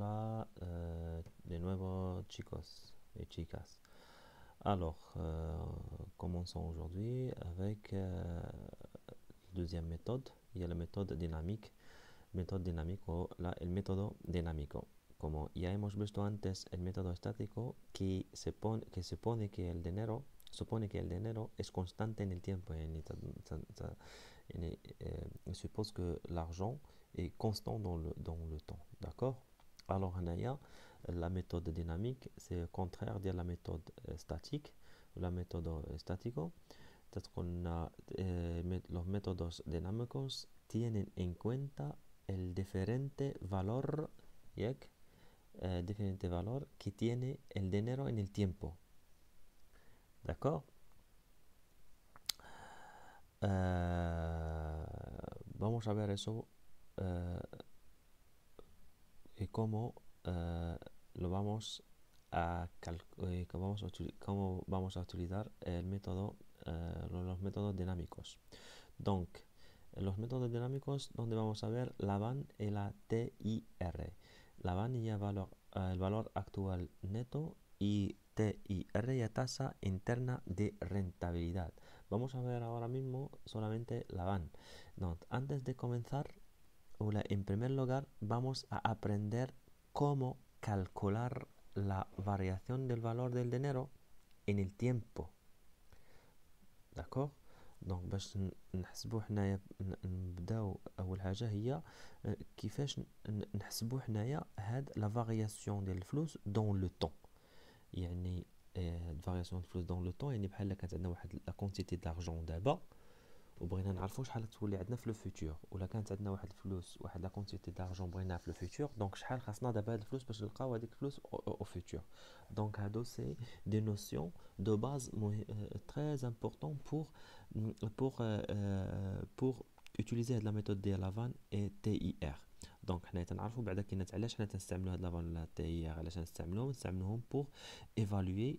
Hola de nuevo chicos et chicas. Alors, commençons aujourd'hui avec la deuxième méthode. Il y a la méthode dynamique. Méthode dynamique o el método dinámico. Como ya hemos visto antes, el método estático que supone que el dinero es constante en el tiempo. Il suppose que l'argent est constant dans le temps. D'accord? Alors, la méthode dynamique, c'est le contraire de la méthode statique, la méthode estático. Entonces, los métodos dinámicos tienen en cuenta el diferente valor, ¿yek? Diferente valor que tiene el dinero en el tiempo. D'accord? Vamos a ver eso y cómo lo vamos cómo vamos a utilizar los métodos dinámicos. Donc, los métodos dinámicos donde vamos a ver la VAN y la TIR. La VAN ya el valor actual neto y TIR ya tasa interna de rentabilidad. Vamos a ver ahora mismo solamente la VAN. Donc, antes de comenzar, en primer lugar, vamos a aprender cómo calcular la variación del valor del dinero en el tiempo. داكوغ دونك باش نحسبو حنايا نبداو اول حاجه هي كيفاش نحسبو حنايا هاد لا فارياسيون ديال الفلوس دون لو طون يعني فارياسيون ديال الفلوس دون لو طون يعني بحال كانت عندنا واحد لا كونتيتي دارجون دابا وبغينا نعرفوا شحال تولي عندنا في لو فيتور ولا كانت عندنا واحد الفلوس واحد لا كونتيتي دارجون بغيناها في لو فيتور دونك شحال خاصنا دابا هاد الفلوس باش نلقاو هذيك الفلوس او فيتور دونك هادو سي دي نوسيون دو باز تري امبورطون pour utiliser هاد لا ميثود ديال لافان اي تي اي ار دونك حنا تنعرفوا بعدا كاينات علاش حنا تنستعملوا هاد لافان ولا تي اي ار علاش نستعملوهم pour évaluer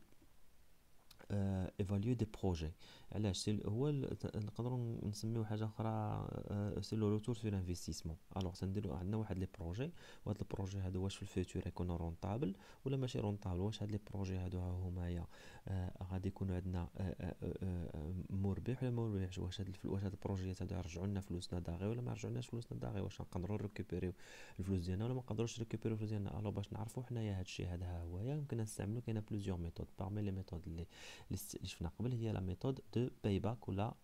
ايفاليو دي بروجي علاش سي هو نقدروا نسميو حاجه اخرى سي لو روتور سور انفستيسمون الوغ سنديرو عندنا واحد لي بروجي وهاد البروجي هادو واش في الفيتور يكونوا رونطابل ولا ماشي رونطابل واش هاد لي بروجي هادو هما غادي يكونوا عندنا مربح ولا ما مربحش واش هاد البروجيات هادو يرجعوا لنا فلوسنا داغي ولا ما يرجعوناش فلوسنا داغي واش نقدروا نريكوبيريو الفلوس ديالنا ولا ما نقدروش نريكوبيريو الفلوس ديالنا الو باش نعرفوا حنايا هادشي هذا ها هو يمكن نستعملوا كاينه بليزيور ميثود parmi les méthodes اللي شفنا قبل هي لا ميثود دو باي باك ولا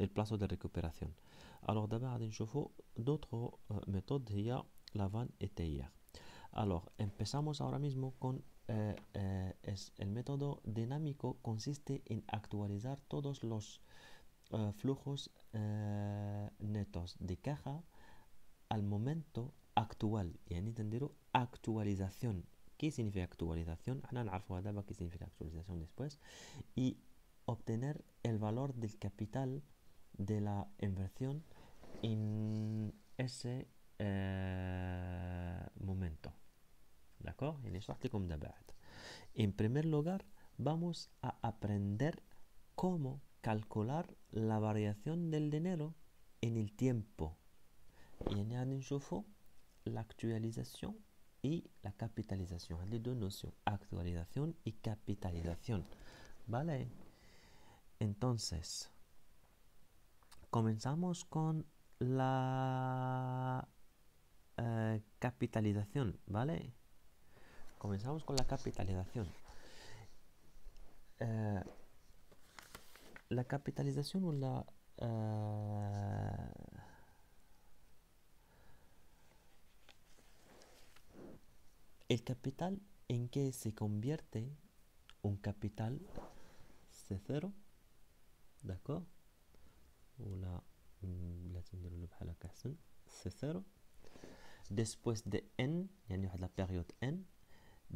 البلاصو دو ريكوبيراسيون الوغ دابا غادي نشوفو دوطخ ميثود هي لا فان اي تي ار الوغ empezamos ahora mismo con el método dinámico consiste en actualizar todos los flujos netos de caja al momento actual يعني تنديرو actualización. ¿Qué significa actualización? احنا نعرفوها دابا ¿qué significa actualización después? Y obtener el valor del capital de la inversión en ese momento. ¿D'accord? يعني شرحت لكم ده بعد. En primer lugar, vamos a aprender cómo calcular la variación del dinero en el tiempo. يعني غادي نشوفو l'actualisation y la capitalización. Les deux notions, actualización y capitalización. Vale. Entonces, comenzamos con la capitalización. Vale. Comenzamos con la capitalización. La capitalización o la el capital en que se convierte un capital C0 d'accord ولا بلاتي نديرو بحال هكا احسن C0 después de n يعني واحد لا période n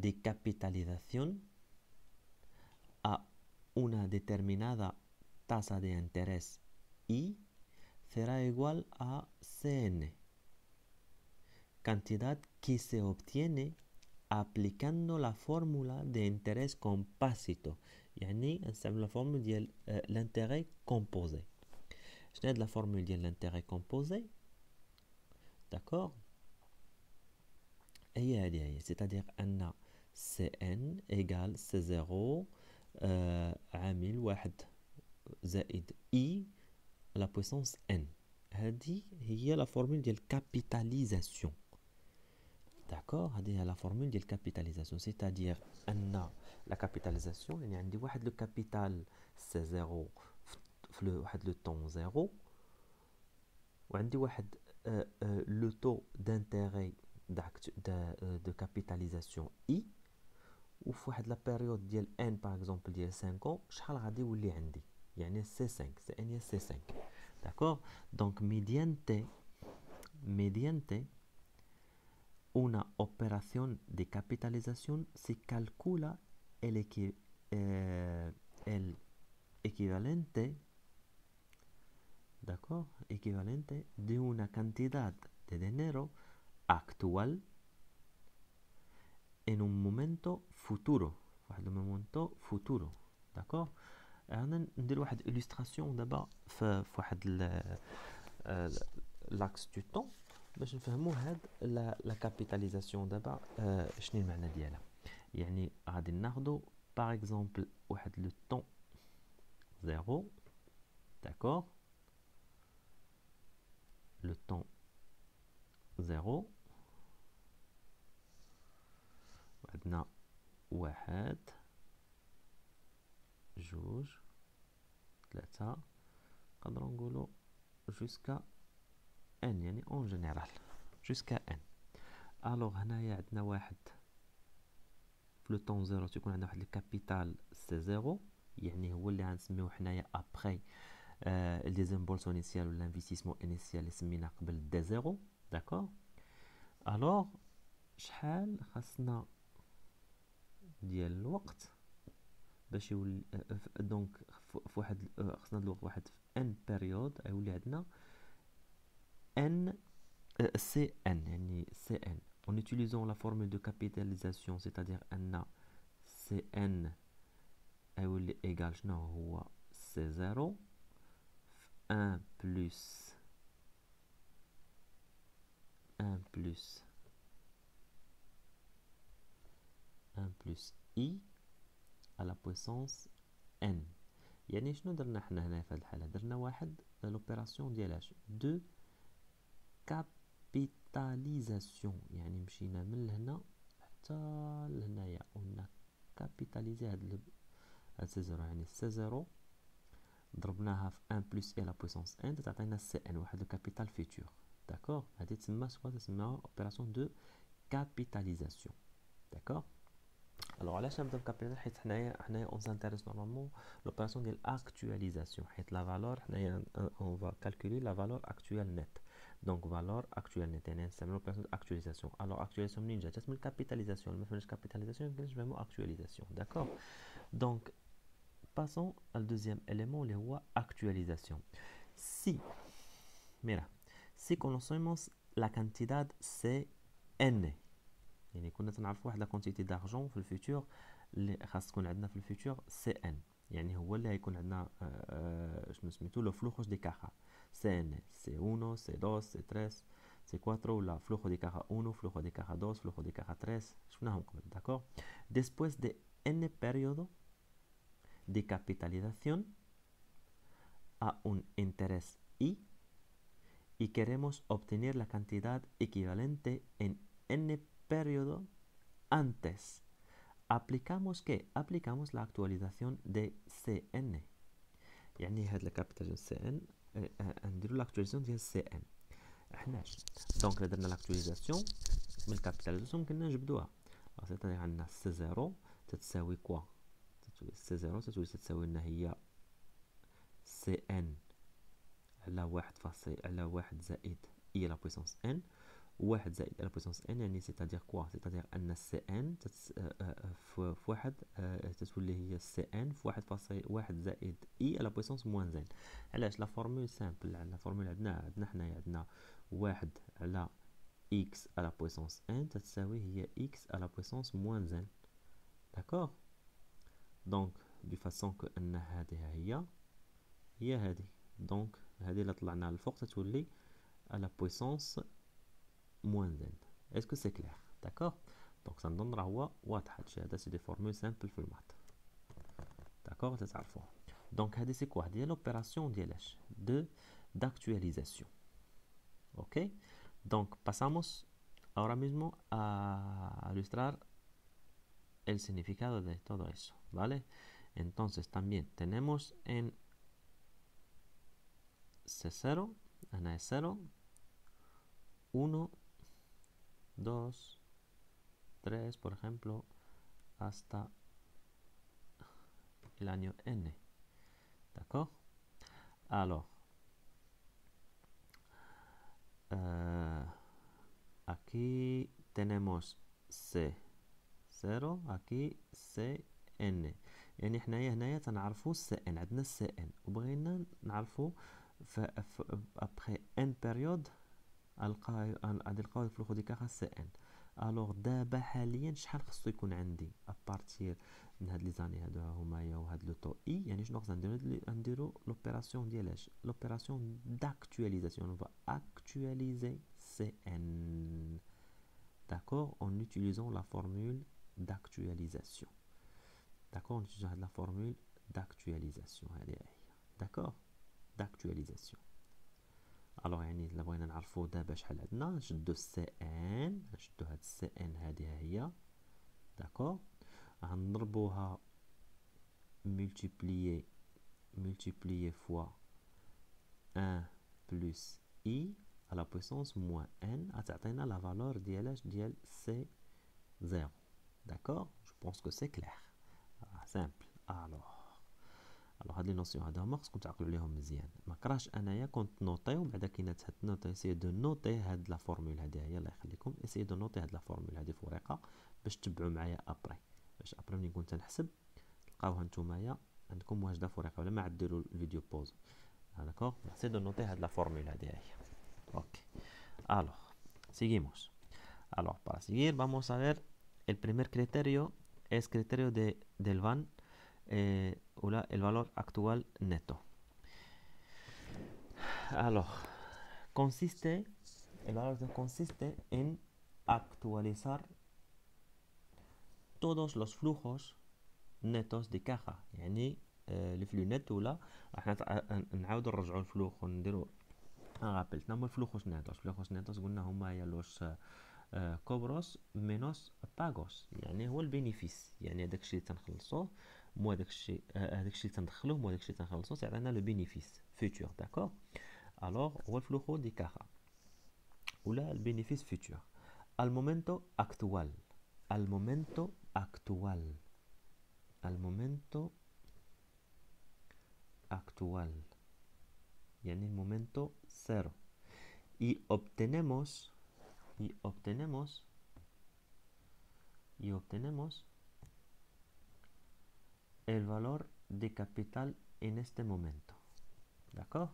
de capitalización a una determinada tasa de interés y será igual a Cn cantidad que se obtiene aplicando la fórmula de interés compásito يعني نستعمل لا فورمول ديال l'intérêt composé شنو هاد لا فورمول ديال l'intérêt composé d'accord هي هذه هي c'est-à-dire أن Cn égale C0 عامل واحد زائد I à la puissance n. هذه هي la formule ديال capitalisation. D'accord, هذه هي la formule ديال capitalisation, c'est-à-dire أن la capitalisation يعني عندي واحد le capital C0 في واحد le temps 0 وعندي واحد le taux d'intérêt de capitalisation I وفي واحد لا بيريود ديال n par exemple ديال 5 ans شحال غادي يولي عندي يعني C5 C n هي C5. D'accord, donc mediante una operación de capitalización se calcula el equivalente, d'accord, equivalente de una cantidad de dinero actual en un momento futuro. واحد momento futuro. D'accord. انا ندير واحد illustration دابا في واحد l'axe du temps باش نفهموا هاد لا كابيتاليزاسيون دابا شنو المعنى ديالها. يعني غادي ناخذوا باغ اكزومبل واحد لو طون 0 داكور لو طون 0 عندنا واحد جوج ثلاثة نقدروا نقولوا جوسكا ان يعني اون جينيرال جوسكا ان. الوغ هنايا عندنا واحد في لو طون زيرو تيكون عندنا واحد الكابيتال سي زيرو يعني هو اللي غنسميوه حنايا ابخي الديزامبولسون انيسيال ولا الانفستيسمون انيسيال اللي سمينا قبل دي زيرو. داكور. الوغ شحال خاصنا ديال الوقت باش يولي دونك في واحد خاصنا الوقت واحد في ان بيريود يولي عندنا n Cn يعني Cn en utilisant la formule de capitalisation c'est-à-dire ان Cn يولي égal شنو هو C0 1 plus 1 plus 1 plus I à la puissance n. يعني شنو درنا حنا هنا في هذه الحالة؟ درنا واحد لوبيراسيون ديالاش دو كابيتاليزاسيون يعني مشينا من لهنا حتى لهنايا ونا كابيتاليزي هاد سي زيرو يعني سي زيرو ضربناها في 1 بلس اي لا بويسونس ان تعطينا سي ان واحد الكابيتال فيتور. داكور. هادي تسمى سوا تسمى اوبيراسيون دو كابيتاليزاسيون. داكور. الوغ علاش نبدا بكابيتال حيت حنايا اون سانتيريس نورمالمون لوبيراسيون ديال اكtualisation حيت لا فالور حنايا اون فا كالكولي لا فالور اكtuel نت دونك فالور اكtuel نت يعني نستعملو اوبيراسيون اكtualisation. الوغ اكtualisation منين جات؟ من الكابيتاليزاسيون ما فهمناش كابيتاليزاسيون ميمكنش نفهمو اكtualisation. داكور. دونك passons au deuxième élément اللي هو actualisation. Si conocemos la cantidad Cn يعني كنا تنعرفوا واحد لا كونتيتي دارجون في الفيتور اللي خاص تكون عندنا في الفيتور Cn يعني هو اللي غيكون عندنا شنو سميتو لو فلوخوس دي كاجا Cn C1 C2 C3 C4 ولا فلوخو دي كاجا 1 فلوخو دي كاجا 2 فلوخو دي كاجا 3 شفناهم قبل. داكور. después de n periodo de capitalización a un interés y queremos obtener la cantidad equivalente en n periodo antes. ¿Aplicamos qué? Aplicamos la actualización de Cn. يعني هاد الكابيتاليزاسيون Cn نديرو لاكتواليزاسيون ديال Cn. حناش دونك درنا لاكتواليزاسيون من الكابيتاليزاسيون كنا نجبدوها سيتادير عندنا سي زيرو تتساوي كوا سي زيرو تتساوي لنا هي سي ان على واحد فاصل على واحد زائد اي لا بويسونس ان واحد زائد لا بويسونس ان يعني سيتادير كوا سيتادير ان سي ان في واحد تتولي هي سي ان في واحد فاصل واحد زائد اي لا بويسونس موان زين. علاش؟ لا فورمول سامبل لا فورمول عندنا حنايا عندنا واحد على x à la puissance n تتساوي هي x à la puissance moins n. d'accord. donc de façon que ان هذه هي هذه دونك هذه اللي طلعناها للفوق تتولي à la puissance moins n. est-ce que c'est clair؟ d'accord. دونك سنظن راه هو واضح هادشي هذا سي دي فورمول سامبل في المات داكوغ تتعرفوه. دونك هادي سي كوا هادي لوبيراسيون ديال اش d'actualisation. Ok, donc pasamos ahora mismo a ilustrar el significado de todo eso, ¿vale? Entonces también tenemos en C0, ana es 0, 1, 2, 3, por ejemplo, hasta el año N. ¿D'accord? Alors, aquí tenemos C0, aquí CN. يعني حنايا هنايا تنعرفو CN، عندنا CN وبغينا نعرفو ابخي ان بيريود غادي نلقاو الفلوخ ديكا CN. الوغ دابا حاليا شحال خصو يكون عندي ابارتير من هاد لي زاني هادو هما وهاد لو طو اي، يعني شنو خصنا نديرو لوبيراسيون ديال اش لوبيراسيون داكtualisation. On va actualiser CN, d'accord, en utilisant la formule d'actualisation. D'accord, en utilisant la formule d'actualisation, d'accord, d'actualisation. الوغ يعني الا بغينا نعرفو دابا شحال عندنا نشدو السي ان، نشدو هاد السي ان هادي هي داكوغ، غنضربوها multiplier fois 1 plus i à la puissance moins n غتعطينا لا فالور ديال ديال سي 0. داكوغ جو بونس كو سي كلير سامبل. هاد لي نوسيون هادو هما خصكم تعقلوا عليهم مزيان، ما كراهش انايا كنت نوطيو بعدا كي نوطي سي دو نوطي هاد لا فورمول هادي هي، الله يخليكم اسي دو نوطي هاد لا فورمول هادي في ورقه باش تتبعوا معايا ابري، باش ابري ملي نكون تنحسب تلقاوها نتومايا عندكم واجده في ورقه ولا ما عاد ديروا الفيديو بوز. داكوغ سي دو نوطي هاد لا فورمول هادي هي. اوكي الوغ seguimos. Alors para seguir vamos a ver el primer criterio es criterio del van el valor actual neto. Alors, el valor consiste en actualizar todos los flujos netos de caja. يعني الفلو نت ولا راح نعاودو نرجعو الفلوخ ونديرو رابيل. هما الفلوخوس نيتوس. الفلوخوس نيتوس قلنا هما هي لوس كوبروس مينوس باغوس، يعني هو البينيفيس، يعني هذاك الشيء اللي تنخلصوه مو هذاك الشيء اللي تندخلوه مو هذاك الشيء اللي تنخلصوه، تعطينا لو بينيفيس فيتور. داكوغ الوغ هو الفلوخو دي كاخا ولا البينيفيس فيتور. المومنتو اكتوال، المومنتو اكتوال، المومنتو اكتوال يعني المومنتو cero. Y obtenemos el valor de capital en este momento. D'accord?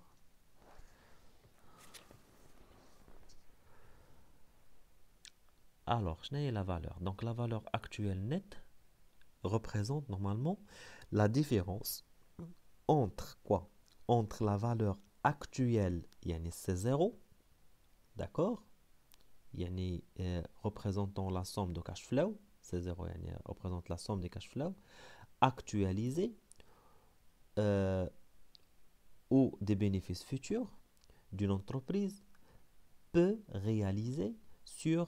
Alors, je n'ai la valeur. Donc, la valeur actuelle nette représente normalement la différence entre quoi? Entre la valeur actuelle, yani c'est 0, d'accord? Yani représentant la somme de cash flow, c'est 0, yani représente la somme des cash flow, actualisée ou des bénéfices futurs d'une entreprise peut réaliser sur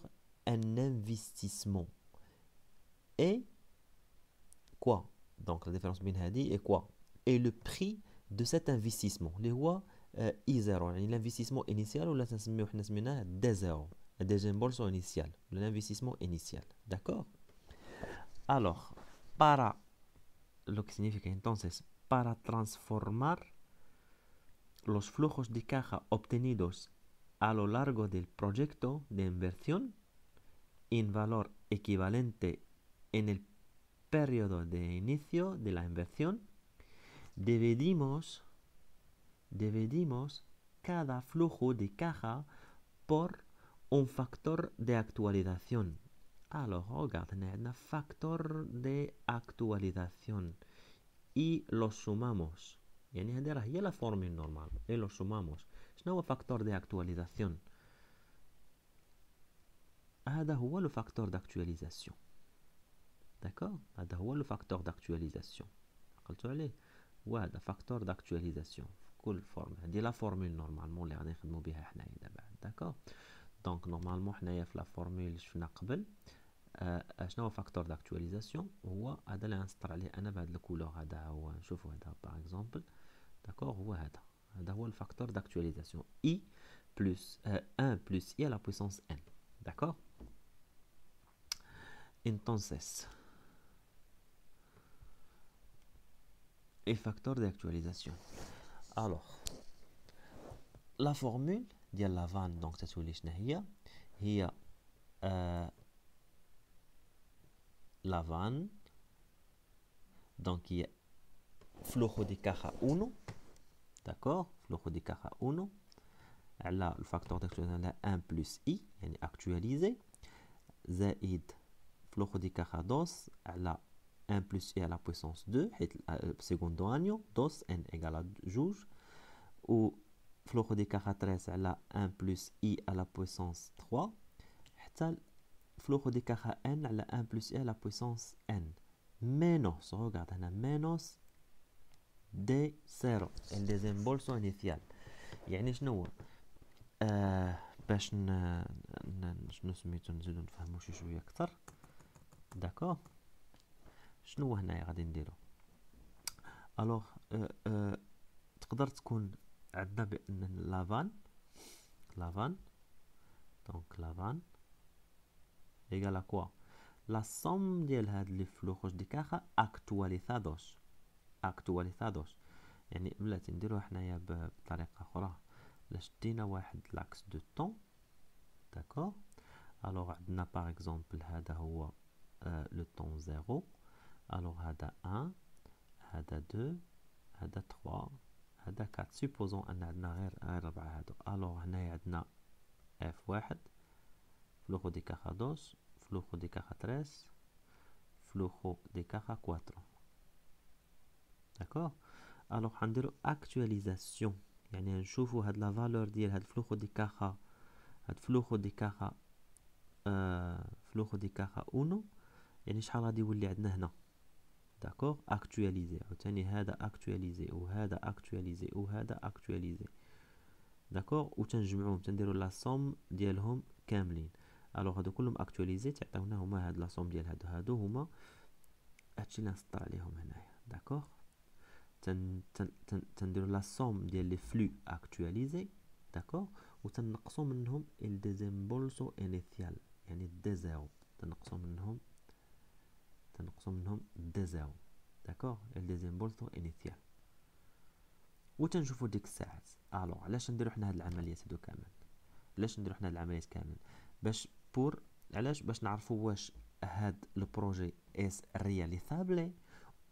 un investissement. Et quoi? Donc la différence بين هذه et quoi? Et le prix de cet investissement اللي هو I0 يعني l'investissement initial ولا تنسميوه حنا سميناه D0 desembolso initial l'investissement initial. D'accord? Alors para lo que significa entonces para transformar los flujos de caja obtenidos a lo largo del proyecto de inversión en valor equivalente en el periodo de inicio de la inversión, dividimos cada flujo de caja por un factor de actualización. Alors, regarde, on a un factor de actualización y lo sumamos. يعني هذه راه هي la formule normal y lo sumamos. شنو هو factor de actualización؟ هذا هو le facteur d'actualisation. D'accord? هذا هو le facteur d'actualisation. قلت عليه وهذا facteur d'actualisation في كل فورمule. هذه لا فورمول نورمالمون اللي غادي نخدمو بها حنايا دابا. داكور؟ دونك نورمالمون حنايا في لا فورمول اللي شفنا قبل شنو هو فاكتور داكتواليزاسيون؟ هو هذا اللي غنسطر عليه انا بهذا الكولور. هذا هو نشوفوا هذا باغ اكزومبل. داكور؟ هو هذا هو الفاكتور داكتواليزاسيون اي بلس 1 بلس اي à la puissance n. D'accord? Entonces, et facteur d'actualisation. Alors, la formule ديال la vanne donc تتولي شنو هي la vanne donc هي flujo de caja 1. D'accord? Flujo de caja 1 على الفاكتور d'actualisation على 1 plus i يعني actualisé زائد flujo de caja 2 على 1 plus i à la puissance 2 حيت segundo año 2 n égale à 2 و flujo de caja 3 على 1 plus i à la puissance 3 حتى flujo de caja n على 1 plus i à la puissance n menos regarde هنا menos d0 el desembolso inicial. يعني شنو هو باش شنو سميتو نزيدو نفهمو شي شويه اكثر. داكور؟ شنو هنايا غادي نديرو؟ الوغ تقدر تكون عندنا بان لافان دونك لافان ايغال كوا لا سوم ديال هاد لي فلوخوش دي كاخا اكتواليزادوس يعني بلاتي نديروها حنايا بطريقه اخرى. لا شدينا واحد لاكس دو طون. داكور؟ الوغ عندنا باغ اكزومبل هذا هو لو طون 0. الوغ هذا 1 هذا 2 هذا 3 هذا 4. سيبوزون ان عندنا غير 4 هادو. الوغ هنايا عندنا اف 1 flujo de caja 2 flujo de caja 3 flujo de caja 4. داكور؟ الوغ غنديرو اكتواليزاسيون يعني نشوفو هاد لا فالور ديال هاد فلوخو دي كاخا فلوخو دي كاخا اونو يعني شحال غادي يولي عندنا هنا. داكور؟ اكتواليزي عاوتاني هذا اكتواليزي وهذا اكتواليزي وهذا اكتواليزي. داكور؟ و تنجمعوهم تنديرو لا سوم ديالهم كاملين. الوغ هادو كلهم اكتواليزي تعطيونا هما هاد لا سوم ديال هادو هما هادشي اللي نسطر عليهم هنايا. داكور؟ تنديرو لا سوم ديال لي فلو اكتواليزي. داكور؟ و تنقصو منهم ال ديزامبولسو انيسيال يعني دي زيرو. تنقصو منهم دي زيرو. داكور؟ ال ديزامبولسو انيسيال و تنشوفو ديك الساعات. الوغ علاش نديرو حنا هاد العمليات هادو كامل؟ باش علاش؟ باش نعرفو واش هاد البروجي اس رياليزابل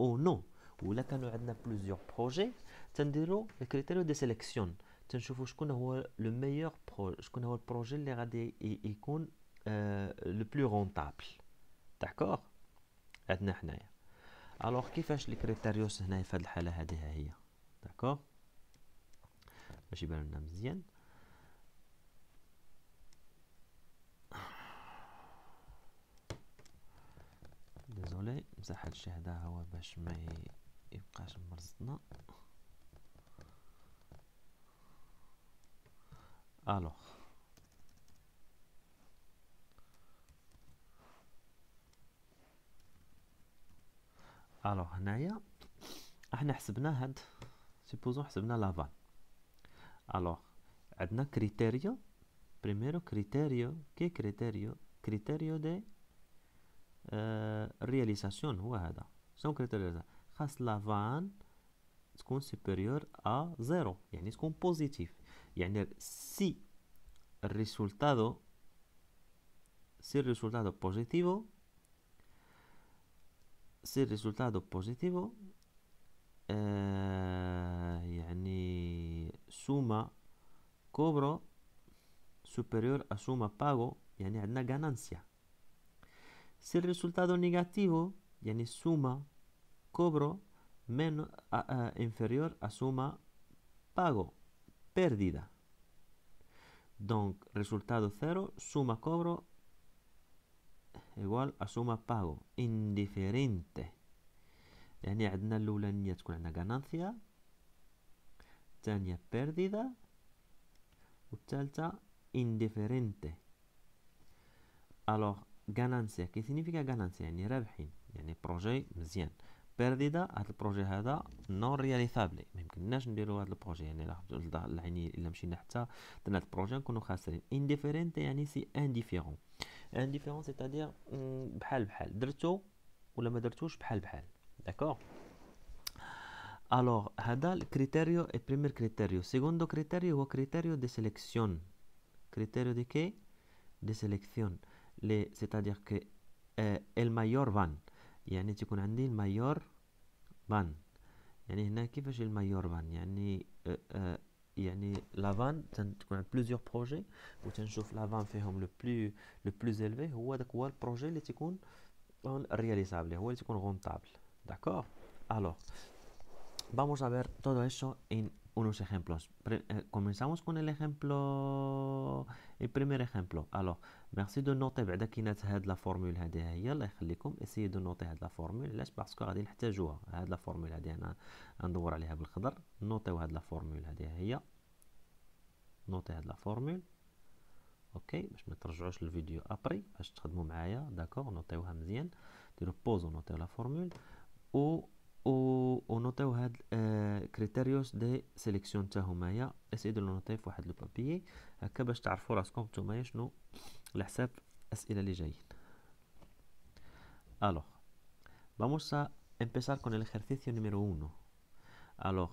او نو. ولا كانوا عندنا بلوزيور بروجي تنديرو الكريتيريو دي سيليكسيون تنشوفو شكون هو لو ميور شكون هو البروجي اللي غادي يكون لو بلو رونطابل. داكور؟ عندنا حنايا. الوغ كيفاش لي كريتيريوس هنايا في هاد الحاله هذه هي. داكور؟ باش يبان لنا مزيان. ديزولي نمسح هادشي هذا هو باش ما يبقاش مرصدنا. الوغ هنايا احنا حسبنا هاد سيبوزون حسبنا لافان. الوغ عندنا كريتيريو بريميرو كريتيريو كريتيريو دي رياليزاسيون هو هذا. شنو كريتيريو؟ خاص لافان تكون سوبيريور ا زيرو يعني تكون بوزيتيف. يعني سي الريسولتادو positivo يعني suma cobro superior a suma pago يعني عندنا ganancia. si el resultado negativo يعني suma cobro menos inferior a suma pago pérdida. Donc resultado 0 suma cobro igual a suma pago indiferente. يعني عندنا الأولانية تكون عندنا ganancia، الثانية pérdida، والثالثة indiferente. alors ganancia كي significa ganancia يعني رابحين، يعني بروجي مزيان. pérdida هذا البروجي هذا non réalisable، ما يمكنناش نديرو هذا البروجي، يعني يعني الا مشينا حتى درنا هذا البروجي نكونوا خاسرين. indiferente يعني سي indifférent. indifférent c'est-à-dire بحال بحال، درتو ولا ما درتوش بحال بحال. داكور. alors هذا الكريتيريو اي بريمير كريتيريو. سيكوندو كريتيريو هو كريتيريو دي سيليكسيون. كريتيريو دي كي دي سيليكسيون لي c'est-à-dire que المايور فان، يعني تكون عندي المايور فان. يعني هنا كيفاش المايور فان يعني يعني لافان تكون عند بليزيور بروجي وتنشوف لافان فيهم لو بلوز élevé هو داك هو البروجي اللي تكون رياليزابل، هو اللي تكون غونطابل. داكور. alors vamos a ver todo eso en unos ejemplos. Comenzamos con el ejemplo, el primer ejemplo. Alors, merci de noter بعدا كي نات هاد لا فورمول هادي هي، الله يخليكم اسيي دو نوتي هاد لا فورمول. علاش؟ باسكو غادي نحتاجوها. هاد لا فورمول هادي انا ندور عليها بالخضر. نوتيو هاد لا فورمول هادي هي، نوتي هاد لا فورمول. اوكي، باش ما ترجعوش للفيديو ابري باش تخدموا معايا. داكور، نوتيوها مزيان، ديروا بوز ونوتيو لا فورمول و نوتيو هاد كريتيريوس دي سيليكسيون حتى همايا. اسيي دو نوتي في واحد لو بابيي هكا باش تعرفوا راسكم نتوما شنو لحساب الاسئله اللي جايين. alors vamos a empezar con el ejercicio número 1. alors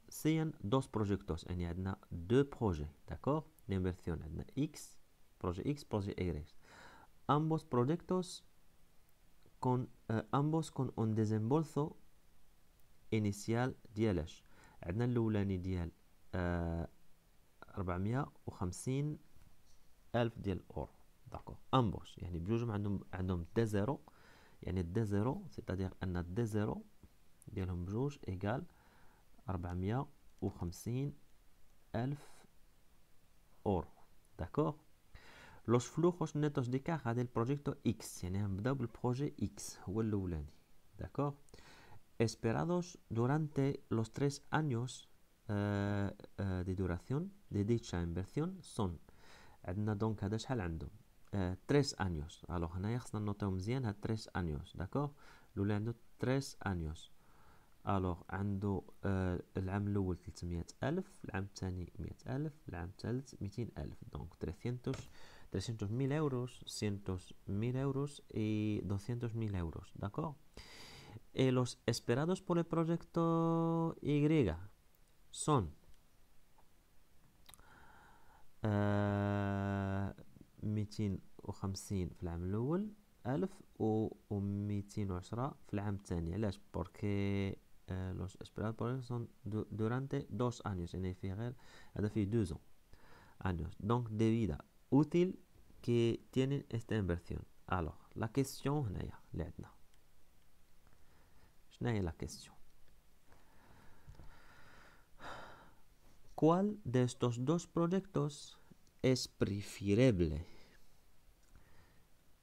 sean dos proyectos، يعني عندنا دو بروجي. داكور، d'inversión عندنا x projet x projet y. ambos proyectos con ambos con un desembolso initial ديالاش. عندنا الاولاني ديال 450 ألف ديال الأورو. داكور، امبوش يعني بجوجهم عندهم دي زيرو، يعني دي زيرو سيتادير ان دي زيرو ديالهم بجوج ايكال 450 ألف أورو. داكور. los flujos netos de caja del proyecto X، يعني هنبداو بالبروجي X هو الاولاني. داكور. esperados durante los 3 años de duración de dicha inversión son. عندنا دونك هذا شحال عنده 3 años. الوغ هنايا خصنا نوطيو مزيان هاد 3 años. داكور، الاولى عنده 3 años. الوغ عنده العام الاول 300 ألف، العام الثاني 100 ألف، العام الثالث 200 ألف. دونك 300.000 euros, 100.000 euros y 200.000 euros. D'accord. Y los esperados por el proyecto Y son 250 في العام الأول 1000 و 210 في العام الثاني. علاش؟ بوركي los esperados por el son durante 2 años، يعني فيه غير هذا فيه 2 años. Donc de vida útil que tienen esta inversión. Alors la question هنايا اللي عندنا شنو هي la question؟ ¿Cuál de estos dos proyectos es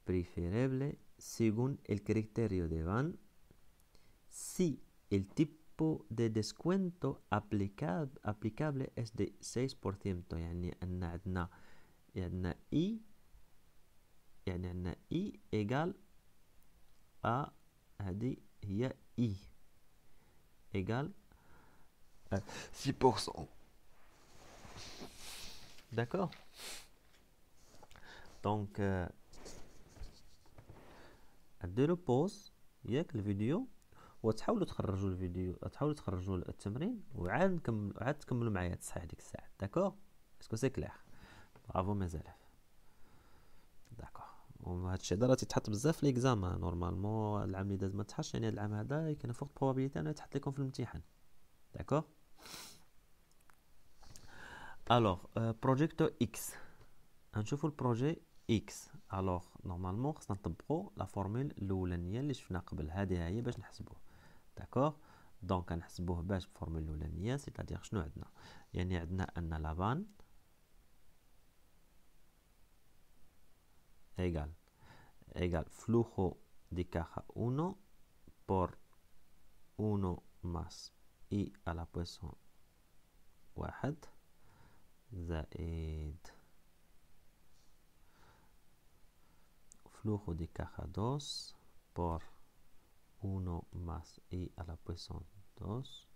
preferible según el criterio de Van si el tipo de descuento aplicable es de 6%؟ يعني أن عندنا I، يعني عندنا I égal à هذه هي I égal à 6%. D'accord. Donc ديروا بوز ياك الفيديو وتحاولوا تخرجوا الفيديو، تحاولوا تخرجوا التمرين وعاد نكمل، عاد تكملوا معايا تصحيح ديك الساعه. داكور، اسكو سي كلير؟ برافو مزالف. داكور. وهذا الشيء راه تيتحط بزاف في ليكزامان نورمالمون. العام اللي داز ما تحطش، يعني العام هذا كاين فوق بروبابيليتي انه يتحط لكم في الامتحان. داكور. الوغ بروجيكتو اكس، غنشوفوا البروجي اكس. الوغ نورمالمون خصنا نطبقوا لا فورمول الاولانيه اللي شفنا قبل، هذه هي باش نحسبوه. داكور. دونك غنحسبوه باش بالفورمول الاولانيه، سيتادير شنو عندنا؟ يعني عندنا ان لافان ايغال igual flujo de caja 1 por 1 más I a la posición 1 زائد flujo de caja 2 por 1 más I a la posición 2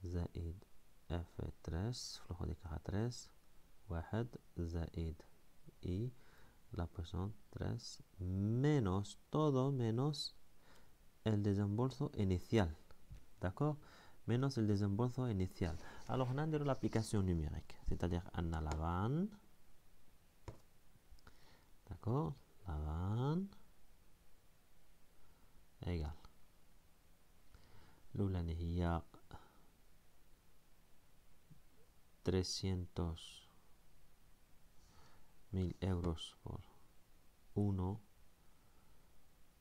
زائد F3 flujo de caja 3 1 زائد I la posición 3 menos todo menos el desembolso inicial. D'accord? Menos el desembolso inicial. Alors, on a l'application numérique. C'est-à-dire, on a la vanne. D'accord? La vanne égale. الأولاني هي 300.000 euros por 1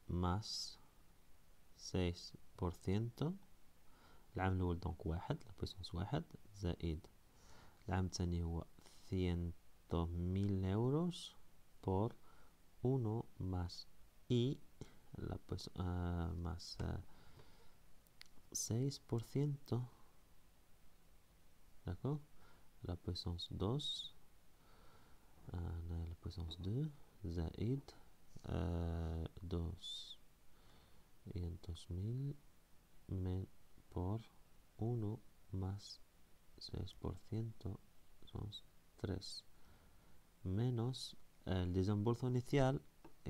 más 6%. العام الأول دونك 1 لا بويسونس 1 زائد العام الثاني هو 100.000 euros por 1 más I la más 6%. D'accord? La puissance 2 la puissance 2 زائد 200.000 por 1 más 6% son 3 menos el desembolso inicial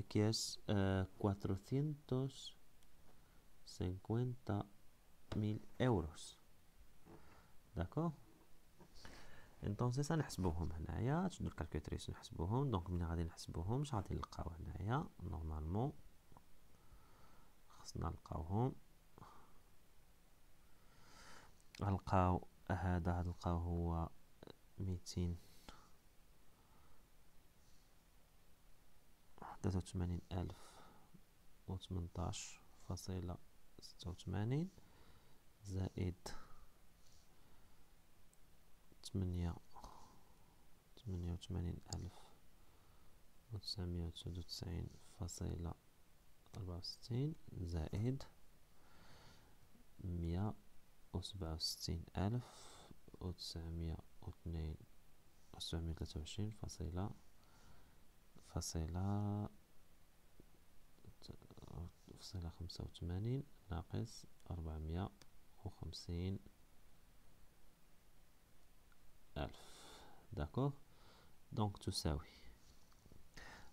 que es 450.000 euros. d'accord. entonces نحسبوهم هنايا تشدو الكالكوليتريس نحسبوهم. دونك ملي غادي نحسبوهم اش غادي نلقاو هنايا نورمالمون خصنا نلقاوهم. غنلقاو هذا غنلقاو هو 283,018.86 زائد 88,999.64 زائد 167,923.85 ناقص 450,000. داكوغ. دونك تساوي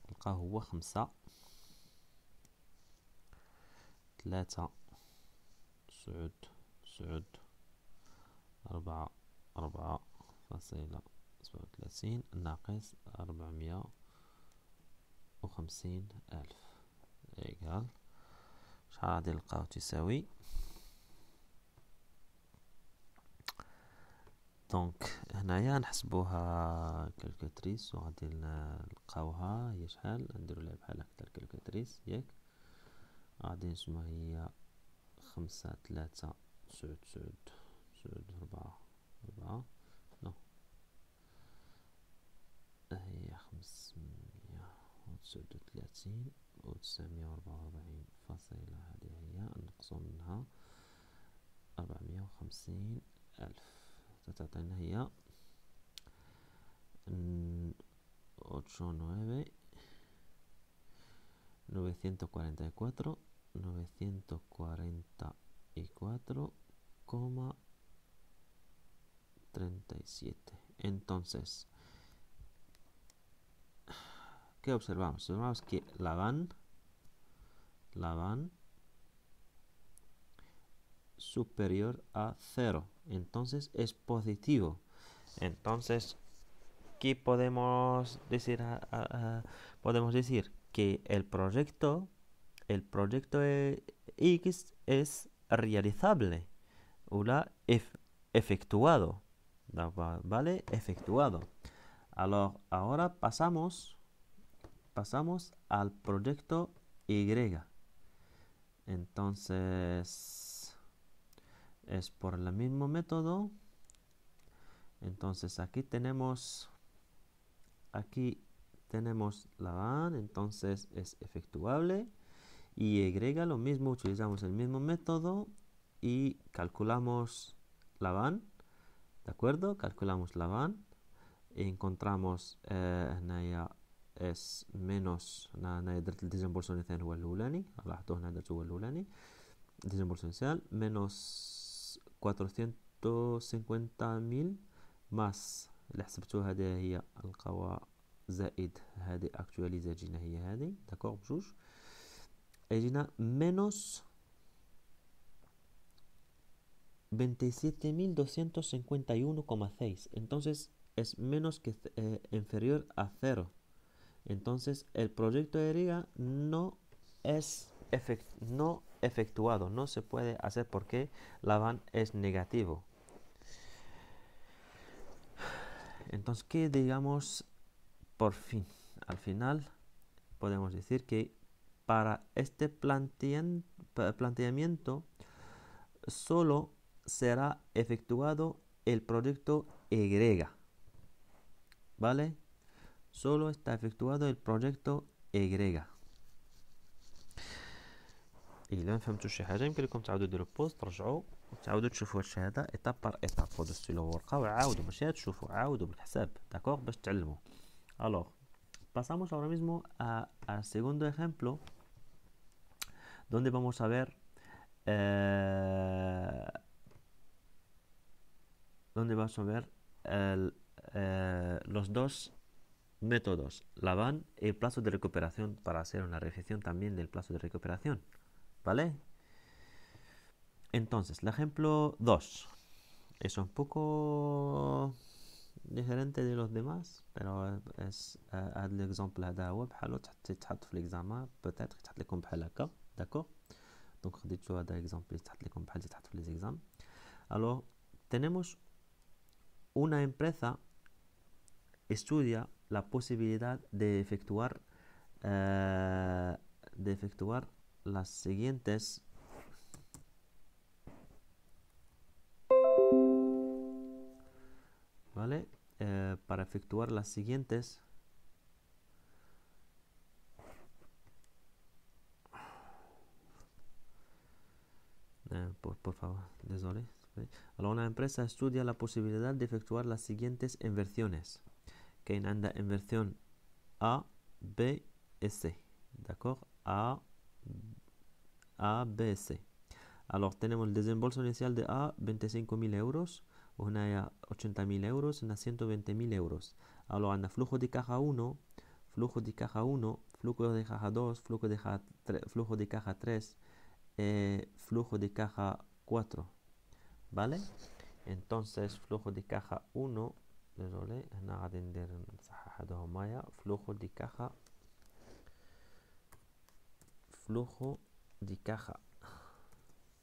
نلقاه هو 5 3 9 4.37 ناقص 450,000 إيكال شحال غادي نلقاو تساوي. دونك هنايا نحسبوها كالكوليتريس وغادي نلقاوها هي شحال. نديرو لها بحال هكدا الكالكوليتريس ياك. غادي نسموها هي 5 3 9 9 9 4 نو هي 539 و 944 فاصلة هذه هي نقصو منها 450,000 تعطينا هي 944,37. Entonces, ¿qué observamos? Observamos que la van superior a 0, entonces es positivo. Entonces, ¿qué podemos decir? Podemos decir que el proyecto X es realizable o efectuado, ¿vale? Efectuado. Ahora pasamos al proyecto Y. Entonces, es por el mismo método. Entonces aquí tenemos la van, entonces es efectuable. Y Y lo mismo, utilizamos el mismo método y calculamos la van, ¿de acuerdo? Calculamos la van y encontramos هنايا اس menos هنا درت الديزمبولسيون الثاني هو الأولاني، لاحظوا هنا درت هو الأولاني الديزمبولسيون initial menos 450,000 ماس اللي حسبتوها هذه هي القوى زائد هذه اكتواليزا جينا هي هذه داكوغ بجوج جينا menos 27.251,6. Entonces es menos que inferior a 0. Entonces el proyecto de riga no es no efectuado, no se puede hacer porque la van es negativo. Entonces, ¿qué digamos por fin? Al final podemos decir que para este planteamiento solo será efectuado el proyecto Y, ¿vale? Solo está efectuado el proyecto Y. إلا ما فهمتوش شي حاجة يمكن لكم تعاودوا ديروا بوز ترجعوا وتعاودوا تشوفوا هاد الشهادة إيتاب بار إيتاب، خدوا ستيلو ورقة وعاودوا ماشي تشوفوا عاودوا بالحساب داكوغ باش تعلموا. Alors, pasamos ahora mismo al segundo ejemplo donde vamos a ver los dos métodos, la van y el plazo de recuperación para hacer una revisión también del plazo de recuperación, ¿vale? Entonces, el ejemplo 2 es un poco diferente de los demás, pero es l'exemple هذا هو بحالو تحط في l'examen peut-être يتحط لكم بحال هكا d'accord. Donc خديتو هذا exemple يتحط لكم بحال يتحط في les examens. Alors, tenemos una empresa estudia la posibilidad de efectuar las siguientes ¿vale? Para efectuar las siguientes por favor, désolé. Alors, una empresa estudia la posibilidad de efectuar las siguientes inversiones. كاين عندها inversión A, B et C, d'accord? A, B, C. Alors, tenemos el desembolso inicial de A, 25.000 euros, وهنا 80.000 euros, هنا 120.000 euros. Alors, عندنا flujo de caja 1, flujo de caja 1, flujo de caja 2, flujo de caja 3, flujo de caja 4, ¿vale? Entonces, flujo de caja 1, désolé, هنا غادي ندير نصحح هذا همايا flujo de caja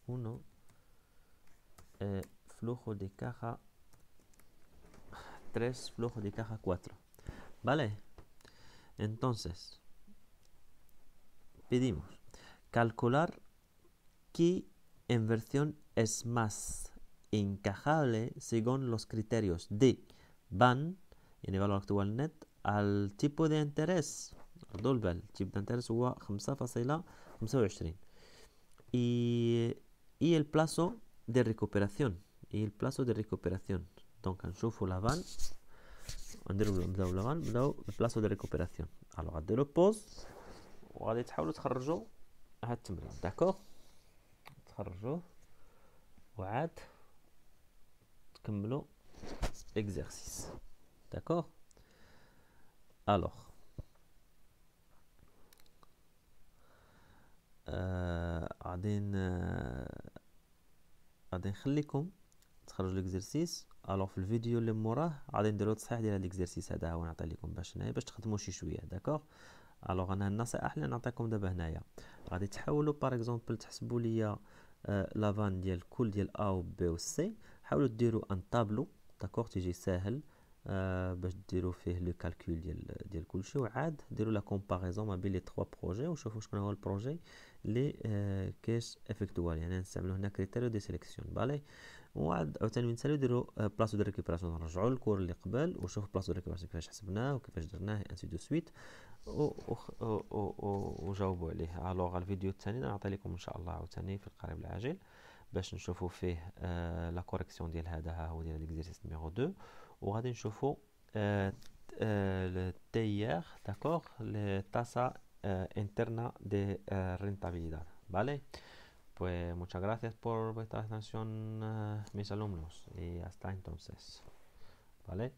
1 flujo de caja 3, flujo de caja 4, ¿vale? Entonces, pedimos calcular qué inversión es más encajable según los criterios de van, en el valor actual net, al tipo de interés. ردوا el tipo de interés هو 5.25 y el plazo de recuperación. Donc نشوفوا la van نبداو la van نبداو البلاصو دو ريكوبيراسيون. الوغ غديروا بوز وغادي تحاولوا تخرجوا هاد التمرين داكوغ، تخرجوه وعاد تكملوا اكزرسيس داكوغ. الوغ غادي نخليكم تخرجوا الاكزرسيس. الوغ في الفيديو اللي موراه غادي نديرو تصحيح ديال هاد الاكزرسيس هذا هو نعطي لكم باش تخدموا شي شويه داكوغ. الوغ انا النصائح اللي نعطيكم دابا هنايا غادي تحاولوا باغ اكزومبل تحسبوا ليا لافان ديال كل ديال ا و بي و سي، حاولوا ديروا ان طابلو داكوغ تيجي ساهل باش ديروا فيه لو كالكول ديال كلشي، وعاد ديروا لا كومباريزون ما بين لي 3 بروجي وشوفوا شكون هو البروجي اللي كاش افيكتوال، يعني نستعملوا هنا كريتيريو دي سيليكسيون بالي. وعاد عاوتاني نسالو نديرو بلاصو دو ريكوبيراسيون، نرجعو للكور اللي قبل وشوف بلاصو دو ريكوبيراسيون كيفاش حسبناه وكيفاش درناه انسي دو سويت، وجاوبوا عليه. الوغ الفيديو الثاني نعطي لكم ان شاء الله عاوتاني في القريب العاجل باش نشوفوا فيه لا كوريكسيون ديال هذا، ها هو ديال ليكزيرسيس نيميرو 2، وغادي نشوفوا le TIR, d'accord, le tasa interna de rentabilidad, ¿vale? Pues muchas gracias por vuestra atención, mis alumnos, y hasta entonces, ¿vale?